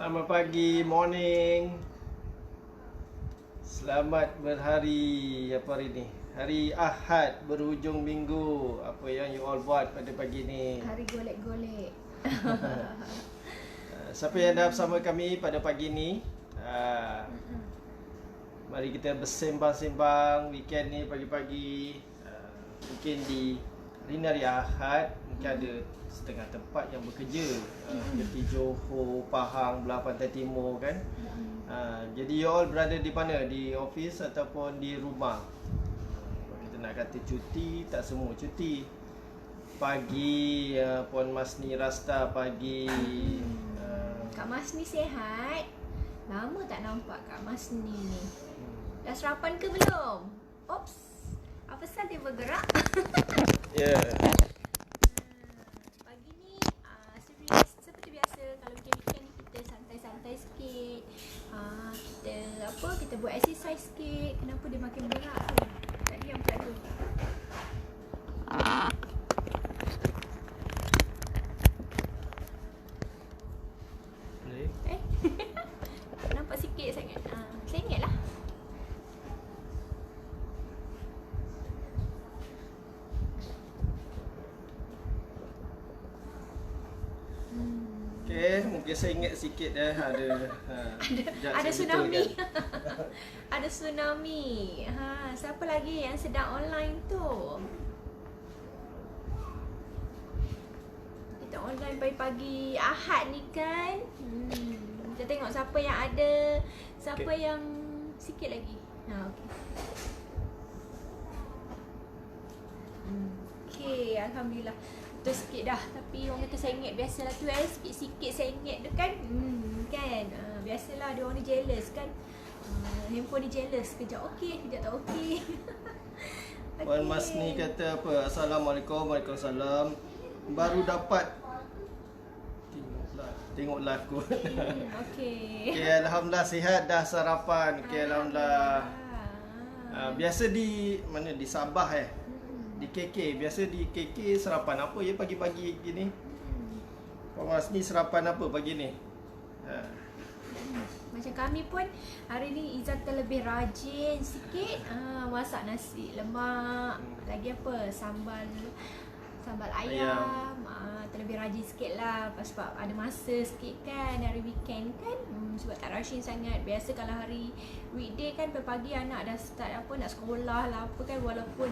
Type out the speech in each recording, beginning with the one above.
Selamat pagi, morning. Selamat berhari, apa hari ni? Hari Ahad, berhujung minggu. Apa yang you all buat pada pagi ni? Hari golek-golek. Siapa yang dah bersama kami pada pagi ni? Mari kita bersembang-sembang weekend ni pagi-pagi. Mungkin di hari Ahad, mungkin ada setengah tempat yang bekerja, seperti Johor, Pahang, belah pantai timur kan. Jadi you all berada di mana? Di office ataupun di rumah? Kalau kita nak kata cuti, tak semua cuti. Pagi, Puan Masni Rasta pagi. Kak Masni sihat? Lama tak nampak Kak Masni ni. Dah sarapan ke belum? Oops. Apa pasal dia bergerak? Ya. Pagi ni seperti biasa kalau weekend ni kita santai-santai sikit. Kita buat exercise sikit. Kenapa dia makin berat tu? Tak diam pula tu. Nampak sikit sangat. Saya ingatlah. Okay, mungkin saya ingat sikit ada Ada tsunami. Ada tsunami. Siapa lagi yang sedang online tu? Kita online pagi-pagi Ahad ni kan. Kita tengok siapa yang ada, siapa yang sikit lagi. Okey. Okey, alhamdulillah. Betul sikit dah. Tapi orang kata saya ingat biasalah tu sikit-sikit saya ingat tu kan. Kan. Biasalah dia orang ni jealous kan. Handphone ni jealous. Kejap okey, kejap tak okey. Puan Masni kata apa? Assalamualaikum, waalaikumsalam. Baru dapat tengoklah aku. Okey. Okay, alhamdulillah sihat dah sarapan. Okay, alhamdulillah. Biasa di mana? Di Sabah di KK. Biasa di KK sarapan apa ya pagi-pagi gini? Puan Masni sarapan apa pagi ni? Macam kami pun hari ni Izzat terlebih rajin sikit masak nasi lemak, lagi apa sambal ayam. Terlebih rajin sikit lah sebab ada masa sikit kan hari weekend kan. Sebab tak rushing sangat. Biasa kalau hari weekday kan pagi anak dah start nak sekolah lah apa kan. Walaupun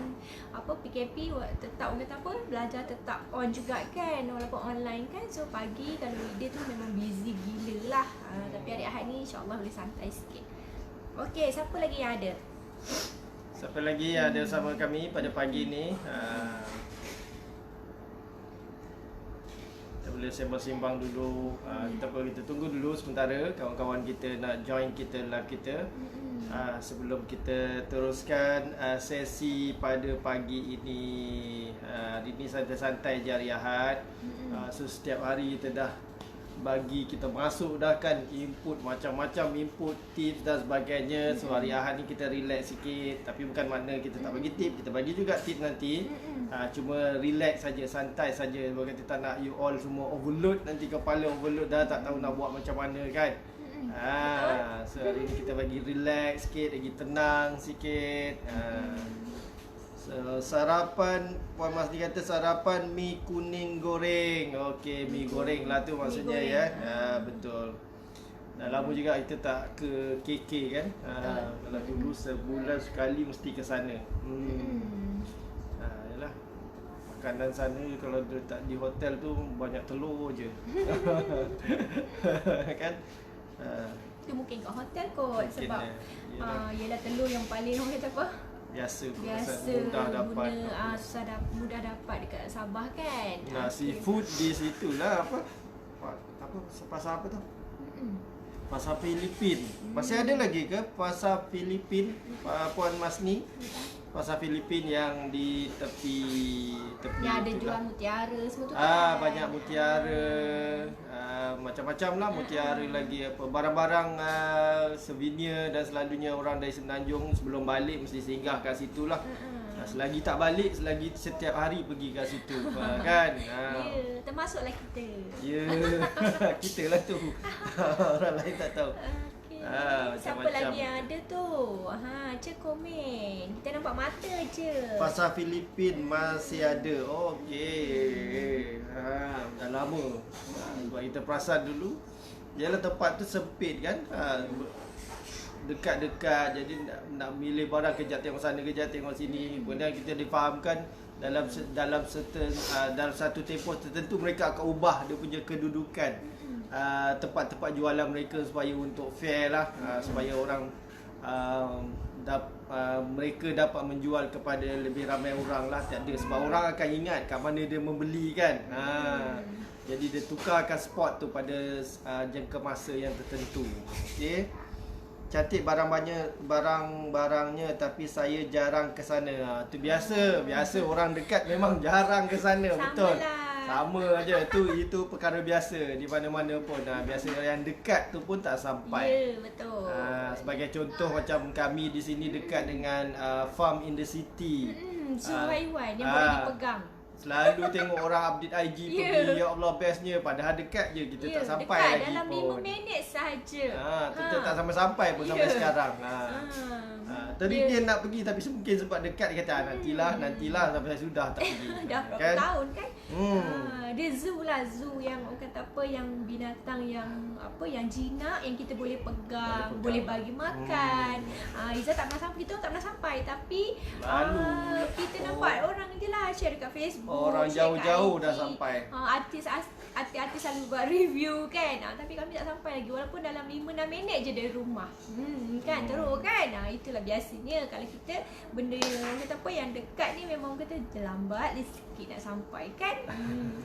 PKP tetap orang kata belajar tetap on juga kan walaupun online kan. So pagi kalau weekday tu memang busy gila lah. Tapi hari Ahad ni insyaAllah boleh santai sikit. Okey, siapa lagi yang ada? Siapa lagi yang ada bersama kami pada pagi ni? Kita boleh sembang-sembang dulu. Kita tunggu dulu sementara kawan-kawan kita nak join kita live kita. Sebelum kita teruskan sesi pada pagi ini. Hari ini santai-santai je hari Ahad. So setiap hari kita dah bagi kita masuk dah kan input macam-macam input, tips dan sebagainya. So hari Ahad ni kita relax sikit. Tapi bukan makna kita tak bagi tips, kita bagi juga tips nanti. Cuma relax saja, santai saja. Bukan kita tak nak you all semua overload, nanti kepala overload dah tak tahu nak buat macam mana kan. So hari ni kita bagi relax sikit, lagi tenang sikit. So, sarapan, Puan Masni kata sarapan mi kuning goreng. Okey, mi goreng lah tu maksudnya ya. Betul. Dah lama juga kita tak ke KK kan. Kalau dulu sebulan sekali mesti ke sana. Yalah. Makanan sana kalau letak di hotel tu banyak telur je. Kan? Itu mungkin kat hotel kot sebab ialah telur yang paling orang kata apa? Biasa mudah dapat. Mudah dapat dekat Sabah kan. Seafood di situ lah pasar apa tu? Pasar Filipin. Masih ada lagi ke pasar Filipin, Puan Masni? Pasar Filipin yang di tepi yang ada jual mutiara semua tu banyak mutiara, macam-macam lah, mutiara lagi apa, barang-barang souvenir dan selalunya orang dari Semenanjung sebelum balik mesti singgah kat situ lah. Selagi tak balik, selagi setiap hari pergi kat situ kan. Ya, termasuklah kita. Ya, kita lah tu. Orang lain tak tahu. Siapa lagi yang ada tu? Cik komen. Kita nampak mata je. Pasar Filipin masih ada. Okey. Dah lama. Sebab kita perasan dulu, yalah tempat tu sempit kan. Dekat-dekat, jadi nak milih barang kejap tengok sana, kejap tengok sini. Kemudian kita difahamkan dalam satu tempoh tertentu mereka akan ubah dia punya kedudukan tempat-tempat jualan mereka supaya untuk fair lah, supaya orang mereka dapat menjual kepada lebih ramai orang lah. Tiada, sebab orang akan ingat kat mana dia membeli kan. Jadi dia tukarkan spot tu pada jangka masa yang tertentu. Okey. Cantik barang-barangnya, tapi saya jarang ke sana. Tu biasa orang dekat memang jarang ke sana. Betul. Sama aja. Itu perkara biasa di mana-mana pun. Biasa yang dekat tu pun tak sampai. Ya, betul. Sebagai contoh macam kami di sini dekat dengan farm in the city. Zoo haiwan yang boleh dipegang. Selalu tengok orang update IG pergi, ya Allah bestnya, padahal dekat je, kita tak sampai dekat, lagi dalam pun. 5 minit sahaja. Kita tak sampai pun sampai sekarang. Tadi dia nak pergi tapi mungkin sebab dekat, dia kata nantilah sampai saya sudah tak pergi. Dah berapa tahun kan? Dia zoo lah, zoo yang orang kata apa, yang binatang yang apa, yang jinak yang kita boleh pegang, boleh bagi makan. Izzah tak pernah sampai, kita tak pernah sampai, tapi kita nampak orang je lah share dekat Facebook. Orang jauh-jauh dah sampai. Artis selalu buat review kan. Tapi kami tak sampai lagi, walaupun dalam 5-6 minit je dari rumah. Kan teruk kan. Itulah biasanya kalau kita benda yang kata apa yang dekat ni memang kata lambat sikit nak sampai kan.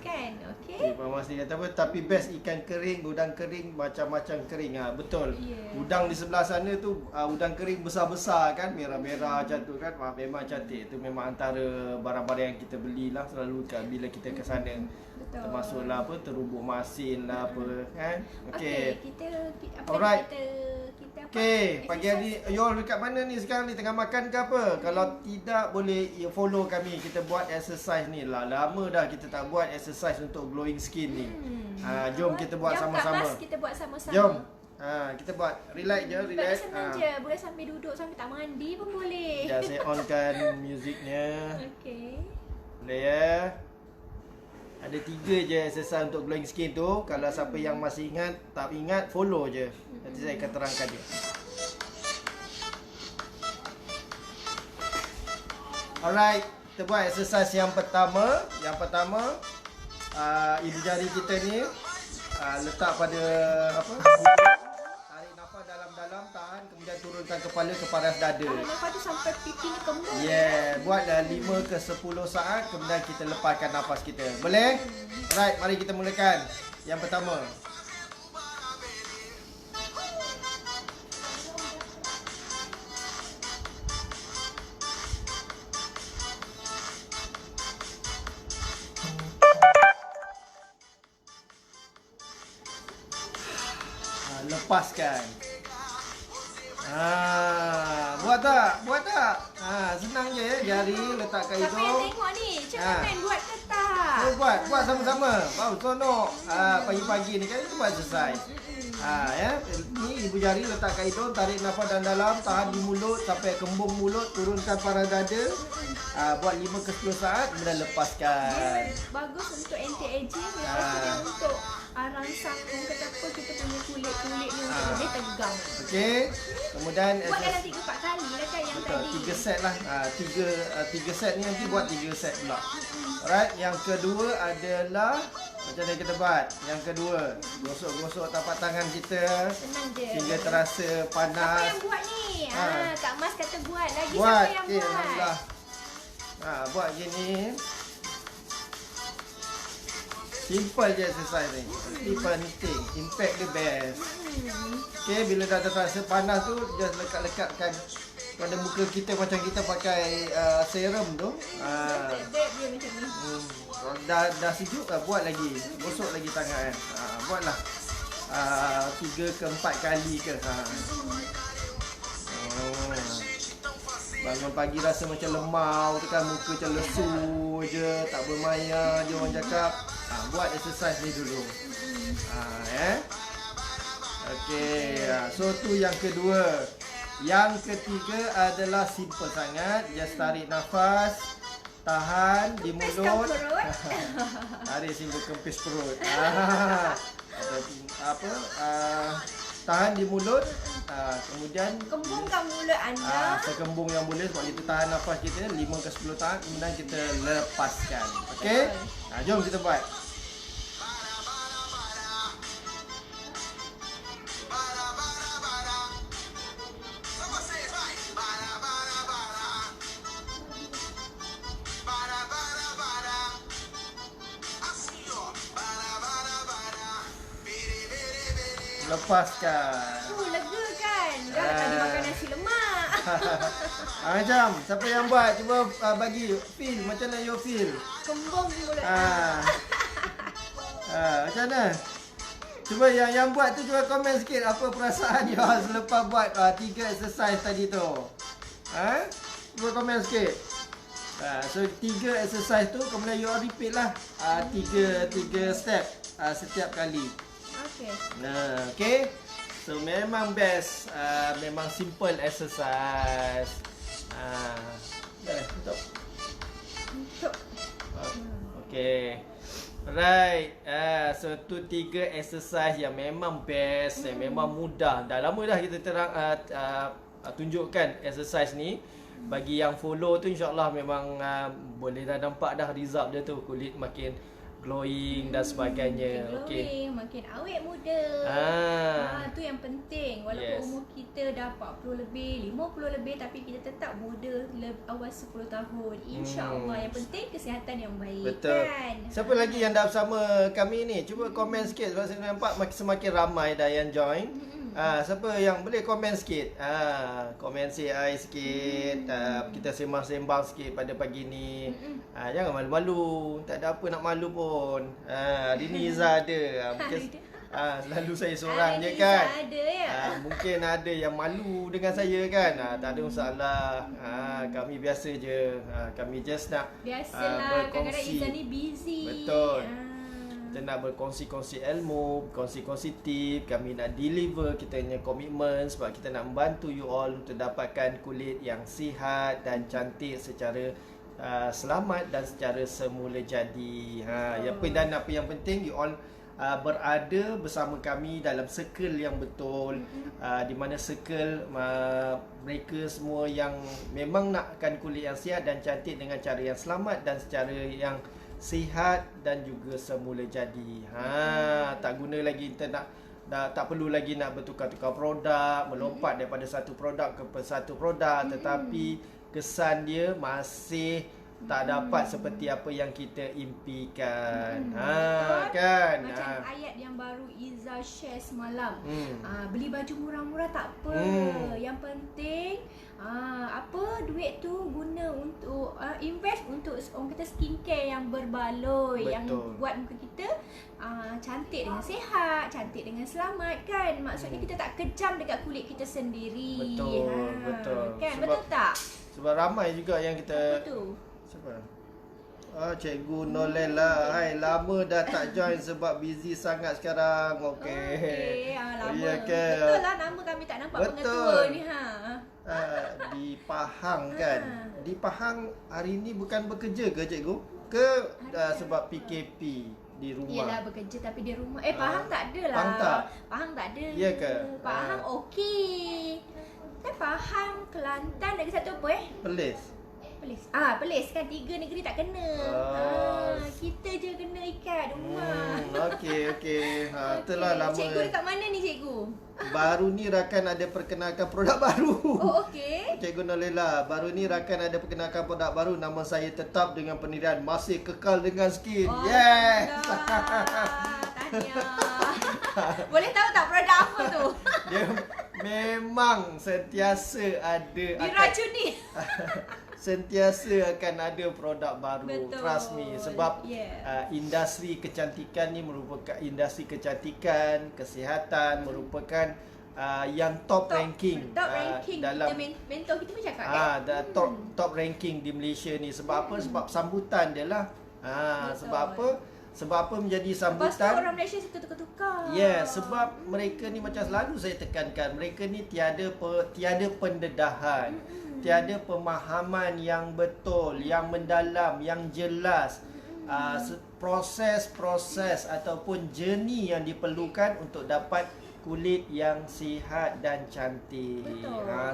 Kan. Okey. Masih kata apa, tapi best ikan kering, udang kering, macam-macam kering. Betul. Udang di sebelah sana tu udang kering besar-besar kan, merah-merah macam tu kan. Memang cantik. Tu memang antara barang-barang yang kita belilah selalu kan bila kita ke sana. Betul. Termasuklah apa, terumbu masin lah apa kan. Okey. Kita alright. Kita apa? Okey, pagi hari Yol dekat mana ni sekarang ni, tengah makan ke apa? Kalau tidak boleh follow kami, kita buat exercise ni lah. Lama dah kita tak buat exercise untuk glowing skin ni. Jom kita buat sama-sama. Jom kita buat sama-sama. Jom. Kita buat relax je, relax. Senang je, boleh sambil duduk, sambil tak mandi pun boleh. Ya, saya onkan musiknya. Okey. Boleh ya. Ada 3 je exercise untuk glowing skin tu. Kalau siapa yang masih ingat, tak ingat, follow je. Nanti saya akan terangkan je. Alright, kita buat exercise yang pertama. Yang pertama, ibu jari kita ni letak pada apa? Tarik nafas dalam-dalam, tahan, kemudian turunkan kepala ke paras dada. Nafas tu sampai pipi ni kembung. Buat 5 ke 10 saat, kemudian kita lepaskan nafas kita. Boleh? Alright, mari kita mulakan. Yang pertama. Lepaskan. Buat tak? Buat tak? Senang je ya. Jari letak kat hidung. Siapa yang tengok ni? Cepat buat ke tak? Buat sama-sama. Baru seronok. Pagi-pagi ni kan kita buat exercise. Ni ibu jari letak kat hidung, tarik nafas dalam, tahan di mulut sampai kembung mulut, turunkan paras dada. Buat 5 ke 10 saat, kemudian lepaskan. Bagus untuk anti-aging, dan untuk rangsang kata apa, kita punya kulit ni untuk lebih tegang. Okey. Kemudian buat dalam 3-4 kali lah kan yang tadi. 3 set lah. 3 set ni nanti buat 3 set pula. Alright, yang kedua adalah macam mana kita buat? Yang kedua, gosok-gosok tapak tangan kita. Senang je. Hingga terasa panas. Siapa yang buat ni? Kak Mas kata buat. Lagi buat. Siapa yang buat? Alhamdulillah. Buat gini. Simple je exercise ni. Tapi penting. Impact the best. Okay, bila dah terasa panas tu, just lekat-lekatkan pada muka kita macam kita pakai serum tu. Dia macam ni. Dah sejuk, buat lagi. Gosok lagi tangan. Buatlah. 3 ke 4 kali ke. Bangun pagi rasa macam lemau tu kan, muka macam lesu je, tak bermaya je orang cakap. Buat exercise ni dulu. Okey, so tu yang kedua. Yang ketiga adalah simple sangat. Just tarik nafas, tahan di mulut. Tarik sehingga kempis perut. Tahan di mulut. Kemudian kembungkan mulut anda. sekembung yang boleh. Sebab kita tahan nafas kita 5 ke 10 tahan, kemudian kita lepaskan. Okey? Jom kita buat. Lepaskan. Lega kan? Dah tadi makan nasi lemak. Macam siapa yang buat, cuba bagi feel macam mana you feel. Kembung mulut. Macam mana? Cuba yang buat tu cuba komen sikit apa perasaan you selepas buat 3 exercise tadi tu. Cuba komen sikit. So 3 exercise tu kemudian you repeat lah 3 step setiap kali. Okey. Okay. So memang best, memang simple exercise. Tutup. Okay. Right. So tu 3 exercise yang memang best, yang memang mudah. Dah lama dah kita tunjukkan exercise ni. Bagi yang follow tu insya-Allah memang boleh dah nampak dah result dia tu, kulit makin glowing dan sebagainya. Okey, makin awet muda. Tu yang penting. Walaupun umur kita dah 40 lebih, 50 lebih, tapi kita tetap muda awal 10 tahun. InsyaAllah. Yang penting kesihatan yang baik. Betul. Kan? Siapa lagi yang dah bersama kami ni? Cuba komen sikit sebab saya nampak semakin ramai dah yang join. Siapa yang boleh komen sikit? Komen say hi sikit. Kita sembang-sembang sikit pada pagi ni. Jangan malu-malu. Tak ada apa nak malu pun. Hari ni Izzah ada. Mungkin selalu saya seorang je kan. Ada ya. Mungkin ada yang malu dengan saya kan. Tak ada masalah. Kami biasa je. Kami just nak biasalah, kadang-kadang Izzah ni busy. Betul. Kita nak berkongsi-kongsi ilmu, kongsi-kongsi tip. Kami nak deliver kita punya komitmen sebab kita nak membantu you all untuk dapatkan kulit yang sihat dan cantik secara selamat dan secara semula jadi. Dan apa yang penting you all berada bersama kami dalam circle yang betul, di mana circle mereka semua yang memang nakkan kulit yang sihat dan cantik dengan cara yang selamat dan secara yang sihat dan juga semula jadi. Tak guna lagi kita tak perlu lagi nak bertukar-tukar produk, melompat daripada satu produk ke satu produk, tetapi kesan dia masih tak dapat seperti apa yang kita impikan. Kan? Macam ayat yang baru Izzah share semalam. Beli baju murah-murah tak apa. Yang penting duit tu guna untuk invest untuk orang kata skincare yang berbaloi. Betul. Yang buat muka kita cantik dengan sihat, cantik dengan selamat kan. Maksudnya kita tak kejam dekat kulit kita sendiri. Betul. Kan? Betul tak? Sebab ramai juga yang kita. Betul. Siapa? Cikgu Nolela. Hai, lama dah tak join sebab busy sangat sekarang. Okey. Lama. Okay. Betul lah, nama kami tak nampak pengetua ni. Di Pahang kan. Di Pahang hari ni bukan bekerja ke cikgu? Ke sebab PKP di rumah? Yelah, bekerja tapi di rumah. Pahang tak ada lah. Pahang tak ada. Ya ke? Pahang okey. Pahang, Kelantan, lagi satu apa Perlis. Perlis kan 3 negeri tak kena. Kita je kena ikat rumah. Okey. Itulah lama. Cikgu dekat mana ni cikgu? Baru ni rakan ada perkenalkan produk baru. Okey. Cikgu Nolela, baru ni rakan ada perkenalkan produk baru. Nama saya tetap dengan pendirian masih kekal dengan skin. Yes. Tahniah. Boleh tahu tak produk apa tu? Dia memang sentiasa ada diracuni. sentiasa akan ada produk baru. Betul. Trust me. Sebab Yeah. industri kecantikan ni merupakan industri kecantikan, kesihatan merupakan yang top ranking Top ranking. dalam Mentor kita pun cakap kan. top ranking di Malaysia ni. Sebab apa? Sebab sambutan dia lah. Sebab apa? Sebab apa menjadi Lepas tu sambutan? orang Malaysia suka tukar-tukar. Sebab mereka ni macam selalu saya tekankan, mereka ni tiada pendedahan, tiada pemahaman yang betul, yang mendalam, yang jelas. Proses-proses ataupun journey yang diperlukan untuk dapat kulit yang sihat dan cantik.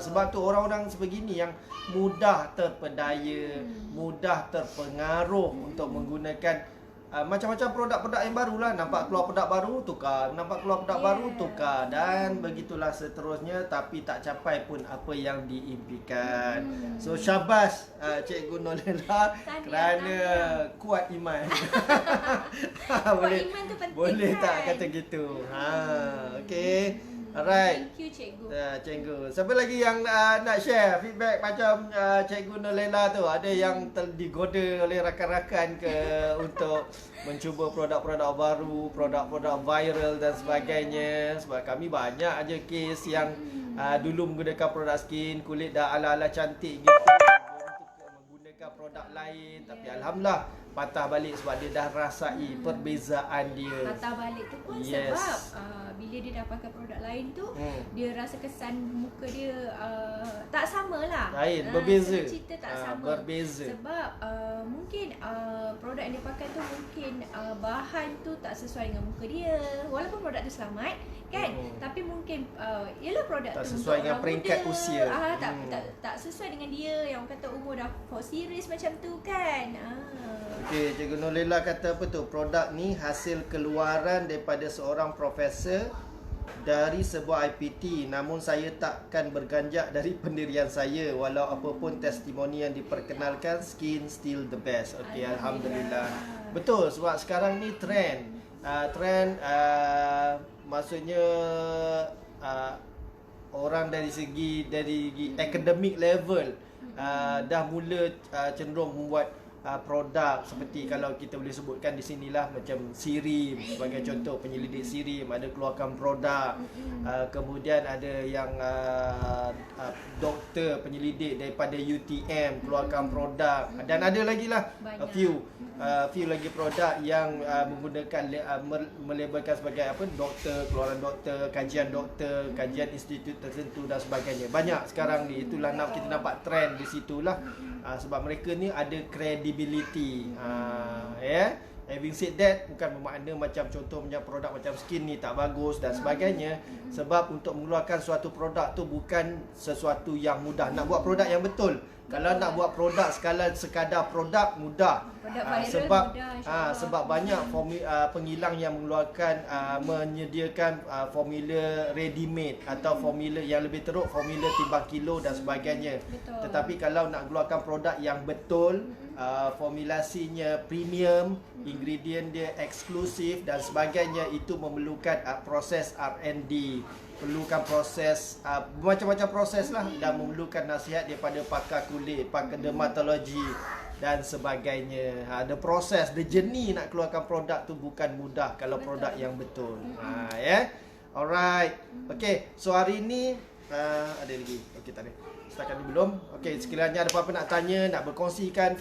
Sebab tu orang-orang sebegini yang mudah terpedaya, mudah terpengaruh untuk menggunakan macam-macam produk-produk yang baru lah. Nampak keluar produk baru, tukar. Nampak keluar produk baru, tukar. Dan begitulah seterusnya. Tapi tak capai pun apa yang diimpikan. So syabas Cikgu Nolela kerana kuat iman. Kuat iman tu penting boleh kan? tak kata gitu? Okay. Alright. Thank you Cikgu. Cikgu. Siapa lagi yang nak share feedback macam Cikgu Nolela tu? Ada yang digoda oleh rakan-rakan ke untuk mencuba produk-produk baru, produk-produk viral dan sebagainya. Sebab kami banyak aja kes yang dulu menggunakan produk skin, kulit dah ala-ala cantik gitu, menggunakan produk lain. Tapi alhamdulillah patah balik sebab dia dah rasai perbezaan dia. Patah balik tu pun sebab bila dia dah pakai produk lain tu, dia rasa kesan muka dia tak sama lah. Lain, berbeza. Cerita tak sama. Berbeza. Sebab mungkin produk yang dia pakai tu mungkin bahan tu tak sesuai dengan muka dia. Walaupun produk tu selamat kan, tapi mungkin ialah produk tak tu sesuai untuk dengan orang peringkat muda. usia. Tak sesuai dengan dia yang kata umur dah 4 series macam tu kan. Okey, Cikgu Nolela kata apa tu? Produk ni hasil keluaran daripada seorang profesor dari sebuah IPT. Namun saya takkan berganjak dari pendirian saya. Walau apapun testimoni yang diperkenalkan, skin still the best. Okey, alhamdulillah. Betul, sebab sekarang ni trend. Maksudnya orang dari segi academic level dah mula cenderung membuat produk seperti kalau kita boleh sebutkan di sinilah macam Sirim sebagai contoh, penyelidik Sirim ada keluarkan produk. Kemudian ada yang doktor penyelidik daripada UTM keluarkan produk, dan ada lagi lah few lagi produk yang menggunakan melabelkan sebagai apa, doktor, keluaran doktor, kajian institut tertentu dan sebagainya. Banyak sekarang ni, itulah kita nampak trend di situlah. Sebab mereka ni ada credibility. Having said that, bukan bermakna macam contohnya produk macam skin ni tak bagus dan sebagainya. Sebab untuk mengeluarkan suatu produk tu bukan sesuatu yang mudah. Nak buat produk yang betul, kalau nak buat produk sekadar produk mudah. Sebab banyak penghilang yang mengeluarkan menyediakan formula ready made atau formula yang lebih teruk, formula timbang kilo dan sebagainya. Tetapi kalau nak keluarkan produk yang betul, formulasinya premium, ingredient dia eksklusif dan sebagainya, itu memerlukan proses R&D, perlukan proses macam-macam proses lah, dan memerlukan nasihat daripada pakar kulit, pakar dermatologi dan sebagainya. The process, the journey nak keluarkan produk tu bukan mudah kalau produk yang betul. Alright. Okay, so hari ni ada lagi. Okay, tak ada. Setakat ni belum. Okay, sekiranya ada apa-apa nak tanya, nak berkongsikan,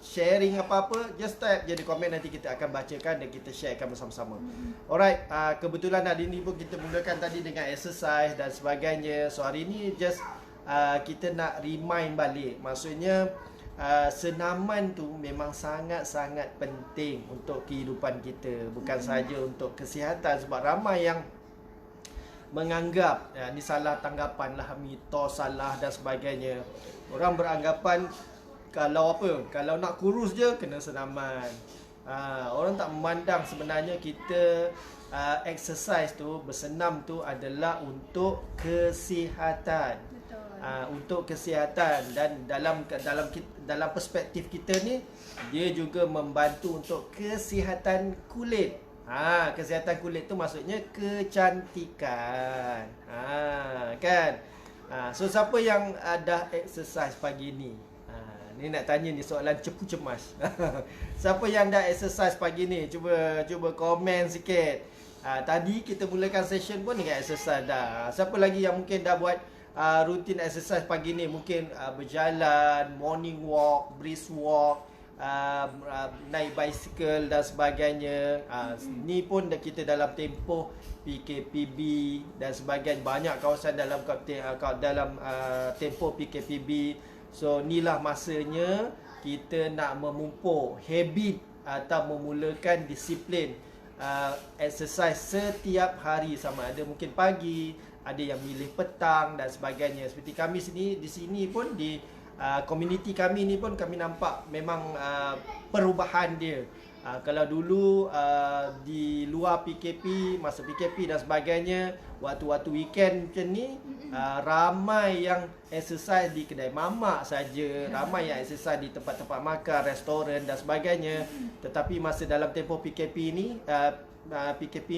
sharing apa-apa, just type je di komen, nanti kita akan bacakan dan kita sharekan bersama-sama. Alright, kebetulan hari ni pun kita mulakan tadi dengan exercise dan sebagainya. So hari ni just kita nak remind balik. Maksudnya senaman tu memang sangat-sangat penting untuk kehidupan kita, bukan saja untuk kesihatan. Sebab ramai yang menganggap ni salah tanggapan lah, mitos salah dan sebagainya. Orang beranggapan kalau nak kurus je kena senaman. Orang tak memandang sebenarnya kita exercise tu, bersenam tu adalah untuk kesihatan. Untuk kesihatan, dan dalam perspektif kita ni, dia juga membantu untuk kesihatan kulit. Kesihatan kulit tu maksudnya kecantikan. Kan? So siapa yang dah exercise pagi ni? Ni nak tanya ni soalan cepu cemas. Siapa yang dah exercise pagi ni? Cuba komen sikit. Tadi kita mulakan session pun dengan exercise dah. Siapa lagi yang mungkin dah buat rutin exercise pagi ni? Mungkin berjalan, morning walk, brisk walk, naik bicycle dan sebagainya. Ni pun kita dalam tempoh PKPB dan sebagainya. Banyak kawasan dalam tempoh PKPB. So inilah masanya kita nak memupuk habit atau memulakan disiplin exercise setiap hari, sama ada mungkin pagi, ada yang milih petang dan sebagainya. Seperti kami di sini pun di komuniti kami ni pun kami nampak memang perubahan dia. Kalau dulu di luar PKP, masa PKP dan sebagainya, waktu-waktu weekend macam ni, ramai yang exercise di kedai mamak saja, ramai yang exercise di tempat-tempat makan, restoran dan sebagainya. Tetapi masa dalam tempoh PKP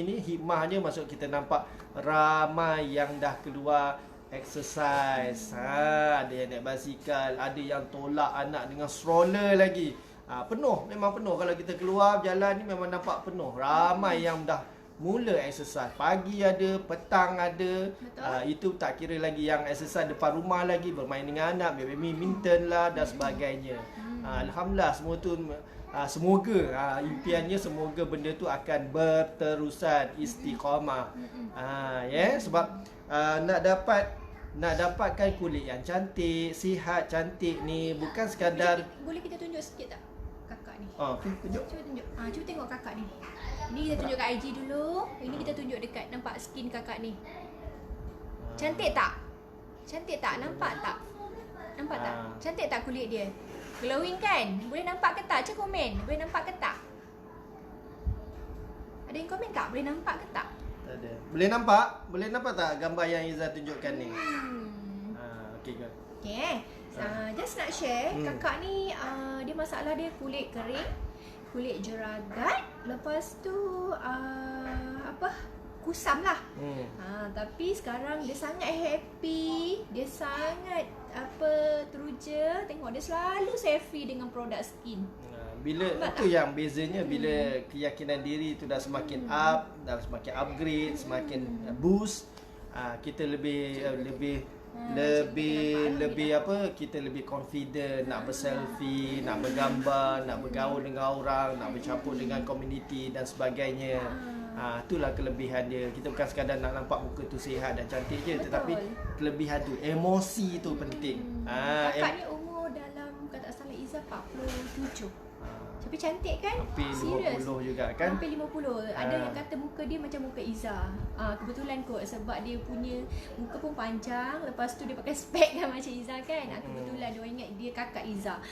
ni hikmahnya maksud kita nampak ramai yang dah keluar exercise. Ada yang naik basikal, ada yang tolak anak dengan stroller lagi. Penuh, memang penuh. Kalau kita keluar berjalan ni memang nampak penuh. Ramai yang dah mula exercise. Pagi ada, petang ada. Itu tak kira lagi yang exercise depan rumah lagi, bermain dengan anak, main badminton lah dan sebagainya. Alhamdulillah semua tu semoga impiannya semoga benda tu akan berterusan, istiqamah. Sebab nak dapatkan kulit yang cantik, sihat, cantik ni bukan sekadar. Boleh kita tunjuk sikit tak kakak ni? Okey, tunjuk. Cuba tunjuk. Cuba tengok kakak ni. Ini kita tunjuk kat IG dulu. Ini kita tunjuk dekat, nampak skin kakak ni. Cantik tak? Cantik tak? Nampak tak? Nampak tak? Cantik tak kulit dia? Glowing kan? Boleh nampak ke tak? Cuba komen. Boleh nampak ke tak? Ada yang komen tak? Boleh nampak ke tak? Tak ada. Boleh nampak? Boleh nampak tak gambar yang Izzah tunjukkan ni? Okey ke? Okay. Just nak share, kakak ni dia masalah dia kulit kering, kulit jeragat, lepas tu kusam lah. Tapi sekarang dia sangat happy, dia sangat teruja. Tengok dia selalu selfie dengan produk skin. Bila itu yang bezanya bila keyakinan diri tu dah semakin up, dah semakin upgrade, semakin boost, kita lebih kita lebih confident nak berselfie, nak bergambar, nak bergaul dengan orang, nak bercampur dengan komuniti dan sebagainya. Itulah kelebihan dia. Kita bukan sekadar nak nampak muka tu sihat dan cantik je. Betul. Tetapi kelebihan tu, emosi tu penting. Kakak ni umur dalam, kalau tak salah Izzah 47. Tapi cantik kan? Hampir 50 juga kan? Hampir 50. Ada yang kata muka dia macam muka Izzah. Kebetulan kot sebab dia punya muka pun panjang. Lepas tu dia pakai spek kan macam Izzah kan? Kebetulan dia ingat dia kakak Izzah.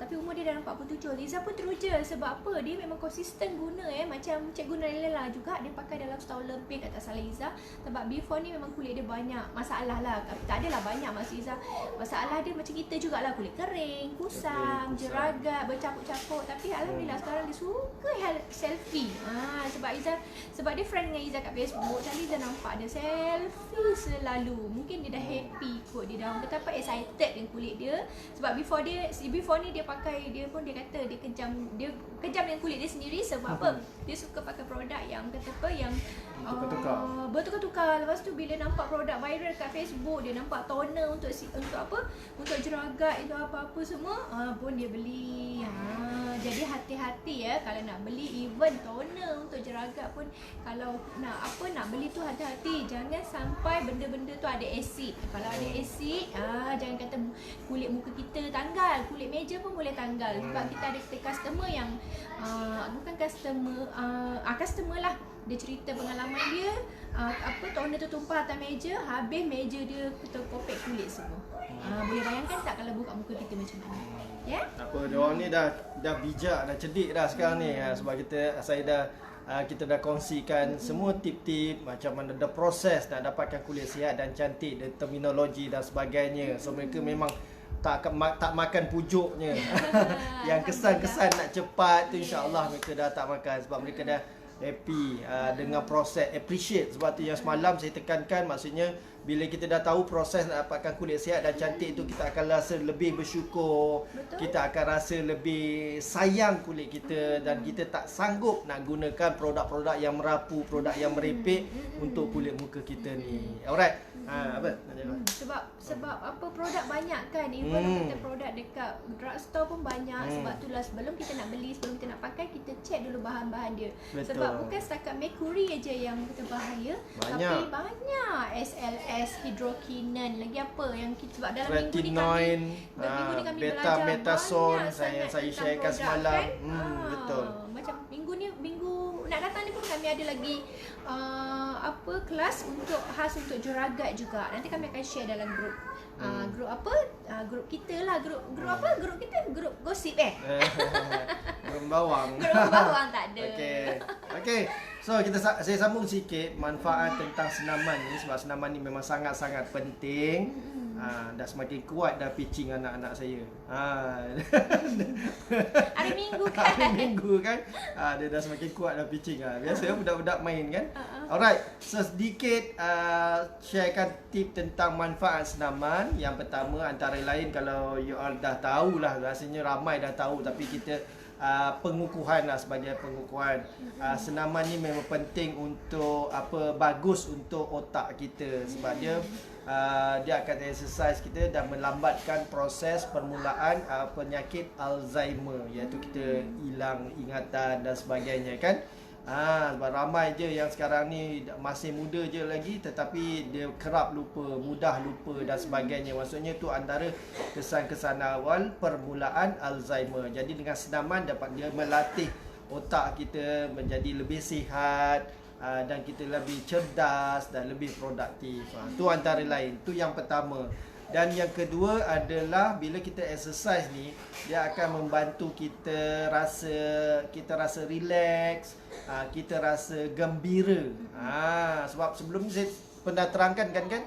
Tapi umur dia dalam 47. Izzah pun teruja. Sebab apa? Dia memang konsisten guna macam Cikgu Naila juga. Dia pakai dalam setahun lebih kat tak salah Izzah. Sebab before ni memang kulit dia banyak masalah lah. Tak adalah banyak maksud Izzah. Masalah dia macam kita jugalah. Kulit kering, kusam, jeragat, bercapuk-capuk. Tapi alhamdulillah sekarang dia suka selfie. Sebab dia friend dengan Izzah kat Facebook. Tadi Izzah nampak dia selfie selalu. Mungkin dia dah happy kot, dia dah betapa excited dengan kulit dia. Sebab before ni dia pakai, dia kata dia kejam dengan kulit dia sendiri. Sebab apa? Dia suka pakai produk yang kata apa, yang bertukar-tukar. Lepas tu bila nampak produk viral kat Facebook, dia nampak toner untuk apa? Untuk jeragat itu apa-apa semua, pun dia beli. Jadi hati-hati kalau nak beli even toner untuk jeragat pun, kalau nak beli tu hati-hati, jangan sampai benda-benda tu ada asid. Kalau ada asid, jangan kata kulit muka kita tanggal, kulit meja pun boleh tanggal. Sebab kita ada customer yang bukan customer lah, dia cerita pengalaman dia, toner tu tumpah atas meja, habis meja dia terkopek kulit semua. Boleh bayangkan tak kalau buka muka kita macam mana? Ya? Diorang ni dah bijak, dah cerdik dah sekarang ni. Sebab kita dah kongsikan semua tip-tip macam mana dah proses nak dapatkan kulit sihat dan cantik, dan terminologi dan sebagainya. So mereka memang tak makan pujuknya. Yang kesan-kesan nak cepat tu insya-Allah mereka dah tak makan, sebab mereka dah happy dengan proses, appreciate. Sebab tu yang semalam saya tekankan, maksudnya bila kita dah tahu proses nak dapatkan kulit sihat dan cantik tu, kita akan rasa lebih bersyukur. Betul. Kita akan rasa lebih sayang kulit kita, dan kita tak sanggup nak gunakan produk-produk yang merapu, produk yang merepek untuk kulit muka kita ni. Alright. Apa? Sebab apa, produk banyak kan. Even kita produk dekat drugstore pun banyak. Sebab itulah sebelum kita nak beli, sebelum kita nak pakai, kita check dulu bahan-bahan dia. Betul. Sebab bukan setakat mercury aja yang berbahaya, tapi banyak SLS, hidrokinon, lagi apa yang kita, sebab dalam minggu ni kami belajar betason, banyak saya tentang sharekan produk semalam. kan. Betul. Macam minggu nak datang ni pun kami ada lagi kelas khas untuk juragat juga. Nanti kami akan share dalam grup. Grup apa? Grup kita lah. Grup apa? Grup kita? Grup gosip Grup bawang. Grup bawang tak ada. Okey. So saya sambung sikit manfaat tentang senaman ni, sebab senaman ni memang sangat-sangat penting. Dah semakin kuat dah pitching anak-anak saya. Hari Minggu kan. Hari Minggu kan. Dia dah semakin kuat dah pitching. Biasa budak-budak main kan. Alright. So sedikit sharekan tip tentang manfaat senaman. Yang pertama, antara lain, kalau you all dah tahulah, rasanya ramai dah tahu, tapi kita pengukuhan lah, sebagai pengukuhan. Senaman ni memang penting untuk bagus untuk otak kita, sebab dia akan exercise kita dan melambatkan proses permulaan penyakit Alzheimer, iaitu kita hilang ingatan dan sebagainya kan. Sebab ramai je yang sekarang ni masih muda je lagi, tetapi dia kerap lupa, mudah lupa dan sebagainya. Maksudnya tu antara kesan-kesan awal permulaan Alzheimer. Jadi dengan senaman dapat dia melatih otak kita menjadi lebih sihat, dan kita lebih cerdas dan lebih produktif. Tu antara lain. Tu yang pertama. Dan yang kedua adalah bila kita exercise ni, dia akan membantu kita rasa relax, kita rasa gembira. Sebab sebelum ni saya pernah terangkan kan.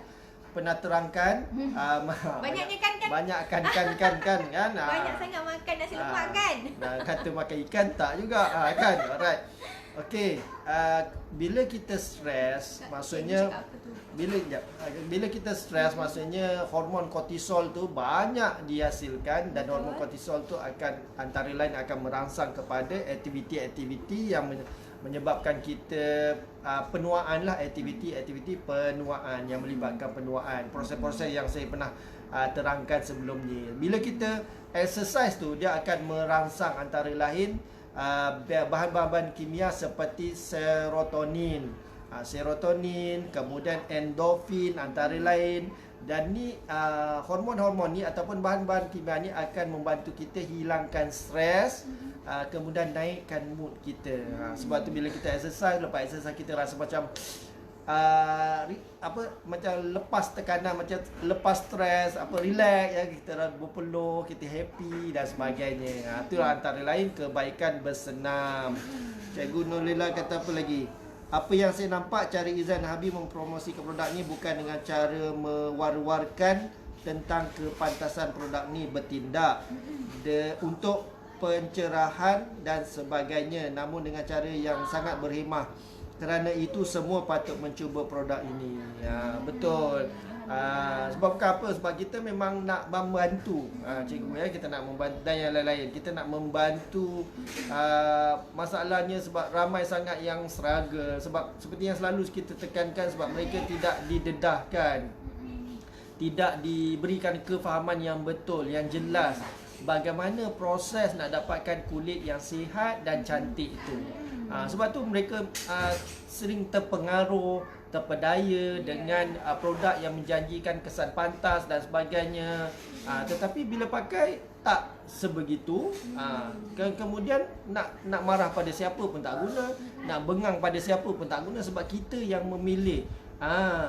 Banyaknya kan. Banyak kan. Banyak sangat makan nasi lemak kan. Kata makan ikan tak juga kan. Alright. Okey, bila kita stres, maksudnya bila kita stres, maksudnya hormon kortisol tu banyak dihasilkan, dan hormon kortisol tu akan antara lain akan merangsang kepada aktiviti-aktiviti yang menyebabkan kita penuaan lah, aktiviti penuaan yang melibatkan penuaan, proses-proses yang saya pernah terangkan sebelum ni. Bila kita exercise tu, dia akan merangsang antara lain bahan-bahan kimia seperti serotonin, kemudian endorfin antara lain. Dan ni hormon-hormon ni ataupun bahan-bahan kimia ni akan membantu kita hilangkan stres, kemudian naikkan mood kita. Sebab tu bila kita exercise, lepas exercise kita rasa macam macam lepas tekanan, macam lepas stres, relax ya, kita berpeluh, kita happy dan sebagainya. Itulah antara lain kebaikan bersenam. Cikgu Nurlila kata apa lagi? Apa yang saya nampak, cara Izan Habib mempromosikan produk ni bukan dengan cara mewar-warkan tentang kepantasan produk ni bertindak untuk pencerahan dan sebagainya, namun dengan cara yang sangat berhemah. Kerana itu semua patut mencuba produk ini. Betul. Sebab apa? Sebab kita memang nak membantu cikgu ya, kita nak membantu dan yang lain-lain. Kita nak membantu. Masalahnya sebab ramai sangat yang struggle, sebab seperti yang selalu kita tekankan, sebab mereka tidak didedahkan, tidak diberikan kefahaman yang betul, yang jelas bagaimana proses nak dapatkan kulit yang sihat dan cantik itu. Sebab tu mereka sering terpengaruh, terpedaya dengan produk yang menjanjikan kesan pantas dan sebagainya. Tetapi bila pakai tak sebegitu. Kemudian nak marah pada siapa pun tak guna, nak bengang pada siapa pun tak guna, sebab kita yang memilih.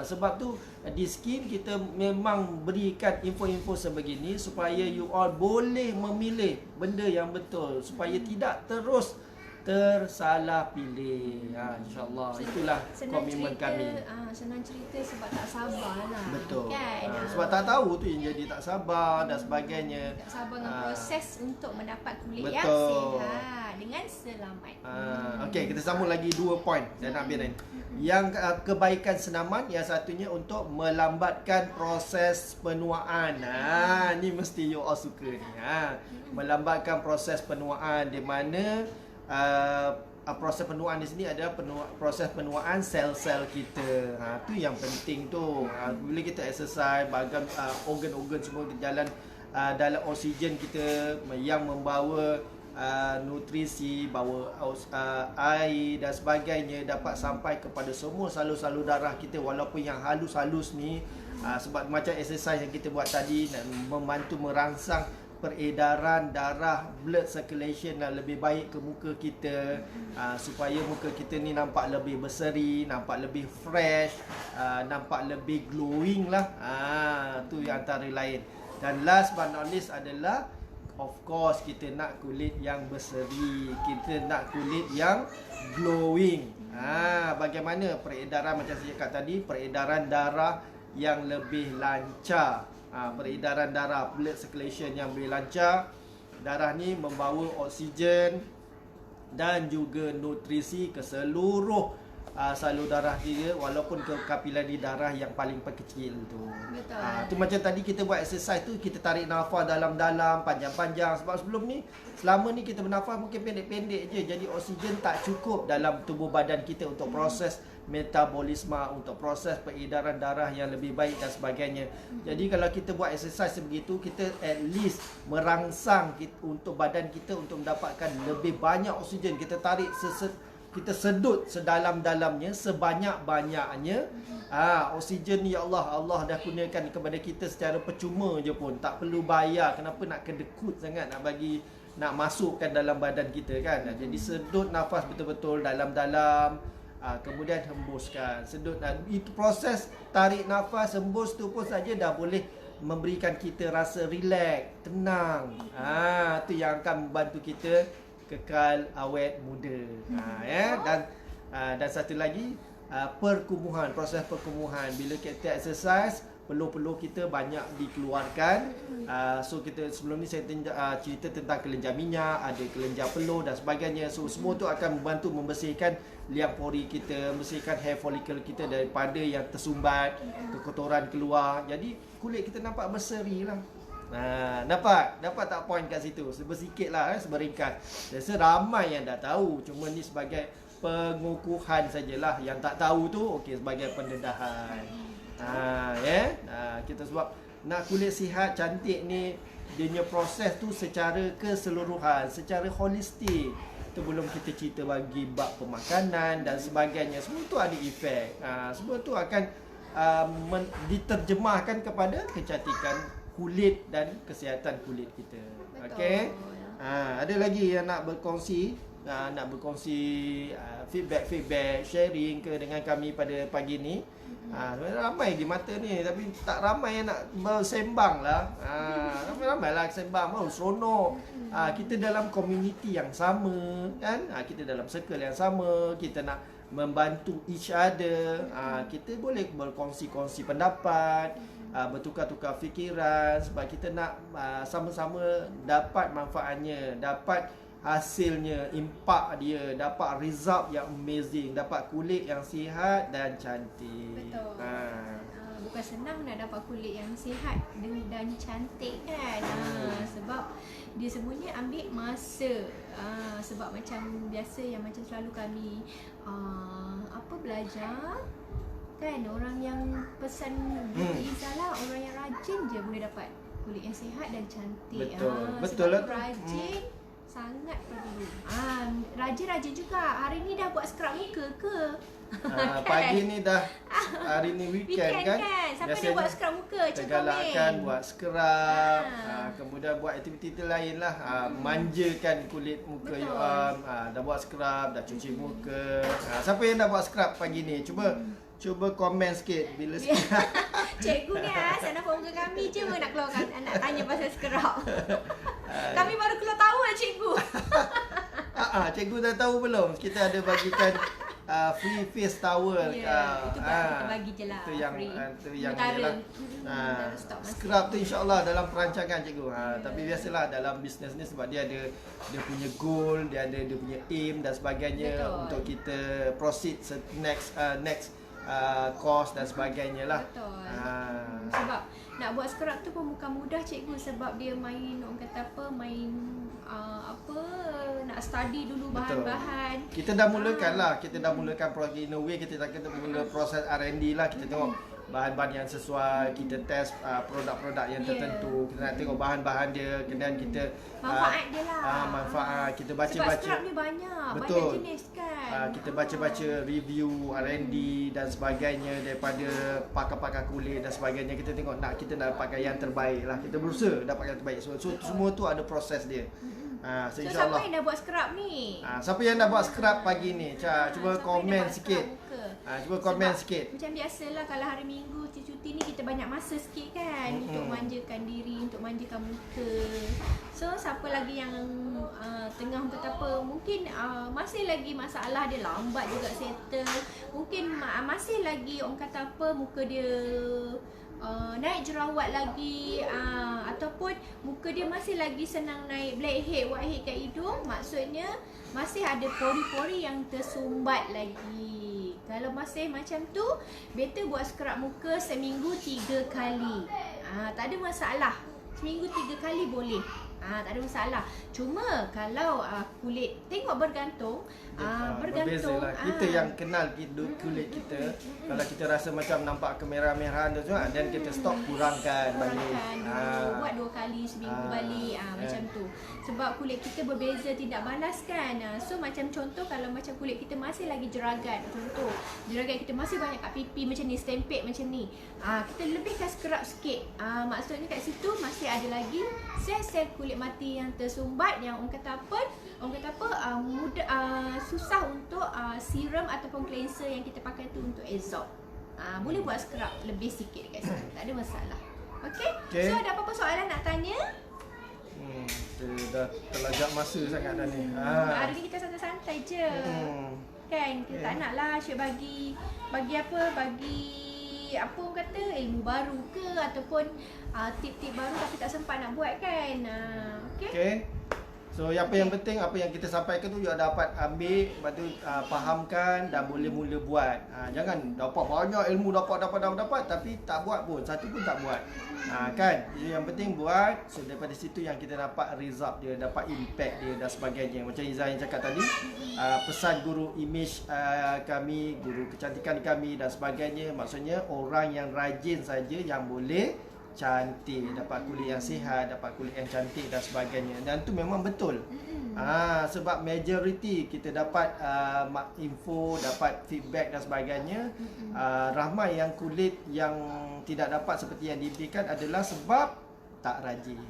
Sebab tu di Skin kita memang berikan info-info sebegini supaya you all boleh memilih benda yang betul, supaya tidak terus tersalah pilih. InsyaAllah itulah komitmen kami. Senang cerita sebab tak sabar lah. Betul. Kan? Sebab tak tahu tu yang jadi tak sabar dan sebagainya. Tak sabar dengan proses untuk mendapat kulit yang Betul. sihat dengan selamat. Okey, kita sambung lagi 2 poin dan nak biarin. Yang kebaikan senaman, yang satunya untuk melambatkan proses penuaan. Ni mesti you all suka ni. Melambatkan proses penuaan, di mana proses penuaan di sini adalah proses penuaan sel-sel kita. Tu yang penting tu. Bila kita exercise, bahagian organ-organ semua berjalan dalam oksigen kita yang membawa nutrisi, bawa air dan sebagainya dapat sampai kepada semua salur-salur darah kita, walaupun yang halus-halus ni. Sebab macam exercise yang kita buat tadi nak membantu merangsang peredaran darah, blood circulation yang lebih baik ke muka kita, supaya muka kita ni nampak lebih berseri, nampak lebih fresh, nampak lebih glowing lah. Tu yang antara lain. Dan last but not least adalah, of course, kita nak kulit yang berseri, kita nak kulit yang glowing. Bagaimana peredaran, macam saya cakap tadi, peredaran darah yang lebih lancar. Peredaran darah, blood circulation yang lebih lancar. Darah ni membawa oksigen dan juga nutrisi ke seluruh salur darah dia, walaupun ke kapilari darah yang paling kecil tu. Betul. Tu macam tadi kita buat exercise tu, kita tarik nafas dalam-dalam, panjang-panjang. Sebab sebelum ni, selama ni kita bernafas mungkin pendek-pendek je, jadi oksigen tak cukup dalam tubuh badan kita untuk proses metabolisme, untuk proses peredaran darah yang lebih baik dan sebagainya. Jadi kalau kita buat exercise sebegitu, kita at least merangsang untuk badan kita untuk mendapatkan lebih banyak oksigen. Kita tarik kita sedut sedalam-dalamnya, sebanyak-banyaknya. Oksigen ni, ya Allah, Allah dah kurniakan kepada kita secara percuma je pun, tak perlu bayar. Kenapa nak kedekut sangat nak masukkan dalam badan kita kan? Jadi sedut nafas betul-betul dalam-dalam, kemudian hembuskan. Sedut, itu proses tarik nafas, hembus tu pun saja dah boleh memberikan kita rasa relax, tenang. Tu yang akan membantu kita kekal awet muda. Dan satu lagi, perkumuhan, proses perkumuhan. Bila kita exercise, peluh-peluh kita banyak dikeluarkan. So kita sebelum ni saya cerita tentang kelenjar minyak, ada kelenjar peluh dan sebagainya. So semua tu akan membantu membersihkan liang pori kita, membersihkan hair follicle kita daripada yang tersumbat, kekotoran keluar. Jadi kulit kita nampak berseri lah. Dapat tak point kat situ? Bersikit lah, seberingkas. Rasa ramai yang dah tahu, cuma ni sebagai pengukuhan sajalah. Yang tak tahu tu okey, sebagai pendedahan. Kita sebab nak kulit sihat, cantik ni, dia punya proses tu secara keseluruhan, secara holistik. Tu belum kita cerita bagi bab pemakanan dan sebagainya. Semua tu ada efek. Semua tu akan diterjemahkan kepada kecantikan kulit dan kesihatan kulit kita. Okey. Ada lagi yang nak berkongsi, feedback, sharing ke dengan kami pada pagi ni? Ramai di mata ni, tapi tak ramai yang nak bersembang lah. Ramai lah sembang, seronok. Kita dalam komuniti yang sama kan, kita dalam circle yang sama, kita nak membantu each other. Kita boleh berkongsi-kongsi pendapat, bertukar-tukar fikiran, sebab kita nak sama-sama dapat manfaatnya, dapat hasilnya, impak dia, dapat result yang amazing, dapat kulit yang sihat dan cantik. Betul. Bukan senang nak dapat kulit yang sihat dan cantik kan. Sebab dia semuanya ambil masa. Sebab macam biasa yang macam selalu kami belajar kan, orang yang pesan Izalah, orang yang rajin je boleh dapat kulit yang sihat dan cantik. Betul lah. Rajin sangat perlu. Rajin-rajin juga. Hari ni dah buat scrub muka ke? Pagi ni dah, hari ni weekend kan? Siapa dia buat scrub muka? Tergalakkan buat scrub, kemudian buat aktiviti lain lah. Manjakan kulit muka you all. Dah buat scrub, dah cuci muka. Siapa yang dah buat scrub pagi ni? Cuba komen sikit bila Cikgu ni saya nampak muka kami je nak keluarkan, nak tanya pasal scrub. Kami baru keluar tahu lah cikgu. Cikgu dah tahu belum? Kita ada bagikan free face towel. Itu kita bagi je lah. Itu yang free. itu yang Sementara. ialah Sementara stok masih. scrub tu insya-Allah dalam perancangan cikgu. Tapi biasalah dalam bisnes ni sebab dia ada dia punya goal, dia ada dia punya aim dan sebagainya. Betul. Untuk kita proceed next course dan sebagainya lah. Betul. Sebab nak buat scrub tu pun bukan mudah cikgu, sebab dia main orang kata apa, main nak study dulu bahan-bahan. Kita dah mulakan lah, kita dah mulakan in a way kita dah kena mula proses R&D lah. Kita tengok bahan-bahan yang sesuai, kita test produk-produk yang tertentu. Kita nak tengok bahan-bahan dia, kemudian kita manfaat dia lah. manfaat kita Sebab baca-baca. scrub ni banyak jenis kan. Kita baca-baca review R&D dan sebagainya daripada pakar-pakar kulit dan sebagainya. Kita tengok kita nak dapatkan yang terbaik lah. Kita berusaha dapatkan yang terbaik. So semua tu ada proses dia. So siapa yang dah buat scrub ni? Siapa yang dah buat scrub pagi ni? Cuba komen sikit. Cuba komen sikit. Macam biasalah kalau hari Minggu cuti ni kita banyak masa sikit kan untuk manjakan diri, untuk manjakan muka. So siapa lagi yang tengah kata apa, mungkin masih lagi masalah dia lambat juga settle. Mungkin masih lagi orang kata apa, muka dia naik jerawat lagi, ataupun muka dia masih lagi senang naik blackhead, whitehead kat hidung. Maksudnya masih ada pori-pori yang tersumbat lagi. Kalau masih macam tu, better buat scrub muka seminggu 3 kali. Tak ada masalah. Seminggu 3 kali boleh. Tak ada masalah. Cuma kalau kulit, tengok bergantung. Bergantung lah. Kita yang kenal kulit kita. Kalau kita rasa macam nampak kemerah-merahan tu semua, dan kita stop kurangkan balik. Buat 2 kali seminggu balik. Macam tu. Sebab kulit kita berbeza tidak balas kan. So macam contoh, kalau macam kulit kita masih lagi jeragat, contoh jeragat kita masih banyak kat pipi macam ni, stempel macam ni, kita lebihkan scrub sikit. Maksudnya kat situ masih ada lagi sel-sel kulit mati yang tersumbat, yang orang kata apa, mudah, susah untuk serum ataupun cleanser yang kita pakai tu untuk absorb. Boleh buat scrub lebih sikit kat situ, tak ada masalah. Okay? So ada apa-apa soalan nak tanya? Kita dah terlajak masa sangat dah ni. Hari ni kita santai-santai je. Kan? Kita tak nak lah asyik bagi apa orang kata, ilmu baru ke ataupun tip-tip baru tapi tak sempat nak buat kan. Okay? So apa yang penting, apa yang kita sampaikan tu juga dapat ambil, lepas tu fahamkan dan boleh mula buat. Jangan dapat banyak ilmu, dapat tapi tak buat pun, satu pun tak buat. Kan? Jadi yang penting buat. So daripada situ yang kita dapat result dia, dapat impact dia dan sebagainya. Macam Izzah yang cakap tadi, pesan guru image kami, guru kecantikan kami dan sebagainya, maksudnya orang yang rajin saja yang boleh cantik, dapat kulit yang sihat, dapat kulit yang cantik dan sebagainya. Dan tu memang betul. Sebab majority kita dapat info, dapat feedback dan sebagainya, ramai yang kulit yang tidak dapat seperti yang diberikan adalah sebab tak rajin.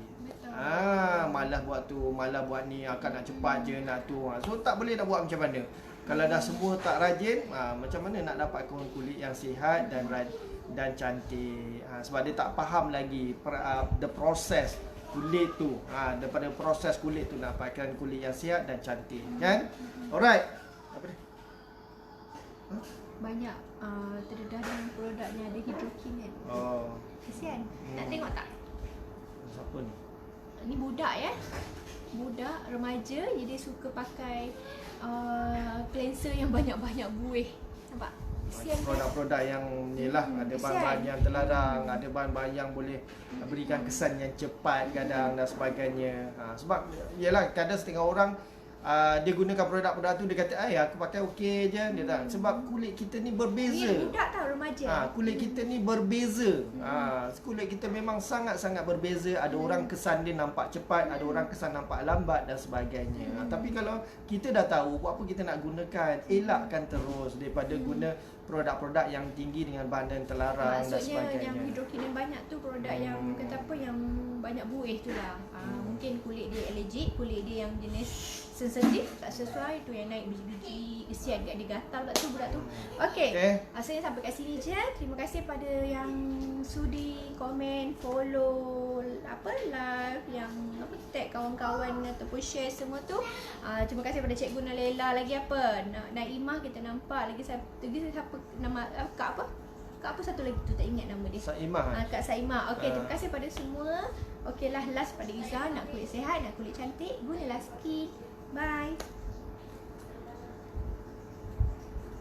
Malah buat tu, malah buat ni, akan nak cepat je, nak tu. So tak boleh nak buat macam mana. Kalau dah semua tak rajin, macam mana nak dapat kulit yang sihat dan cantik. Sebab dia tak faham lagi the process kulit tu. Daripada proses kulit tu nak dapatkan kulit yang sihat dan cantik, kan? Alright. Apa dia? Banyak terdedah dengan produknya ada hidrokin kan. Kesian. Nak tengok tak? Siapa ni? Ni budak ya. Budak remaja, jadi dia suka pakai cleanser yang banyak-banyak buih. Nampak? Produk-produk yang ni lah, ada bahan-bahan yang terlarang, ada bahan-bahan yang boleh berikan kesan yang cepat kadang dan sebagainya. Sebab yalah, kadang setengah orang dia gunakan produk-produk tu, dia kata aku pakai okey je, dia tak. Sebab kulit kita ni berbeza. Ni budak tau, remaja. Kulit kita ni berbeza. Kulit kita memang sangat-sangat berbeza. Ada orang kesan dia nampak cepat, ada orang kesan nampak lambat dan sebagainya. Tapi kalau kita dah tahu buat apa kita nak gunakan, elakkan terus daripada guna produk-produk yang tinggi dengan bahan yang terlarang. Maksudnya dan sebagainya. yang hidrokin banyak tu produk yang kata apa, yang banyak buih tu lah. Mungkin kulit dia allergic, kulit dia yang jenis sensitif, tak sesuai tu yang naik biji-biji, kesian kat dia gatal kat tu budak tu. Okey. Rasanya sampai kat sini je. Terima kasih pada yang sudi komen, follow, live, yang tag kawan-kawan ataupun share semua tu. Terima kasih pada Cikgu Nalela. Lagi apa? Naimah kita nampak lagi siapa nama Kak apa? Kak apa satu lagi tu tak ingat nama dia. Saimah. Kak Saimah. Okey, terima kasih pada semua. Okeylah, last pada Izzah, nak kulit sihat, nak kulit cantik, gunalah Skin. Bye.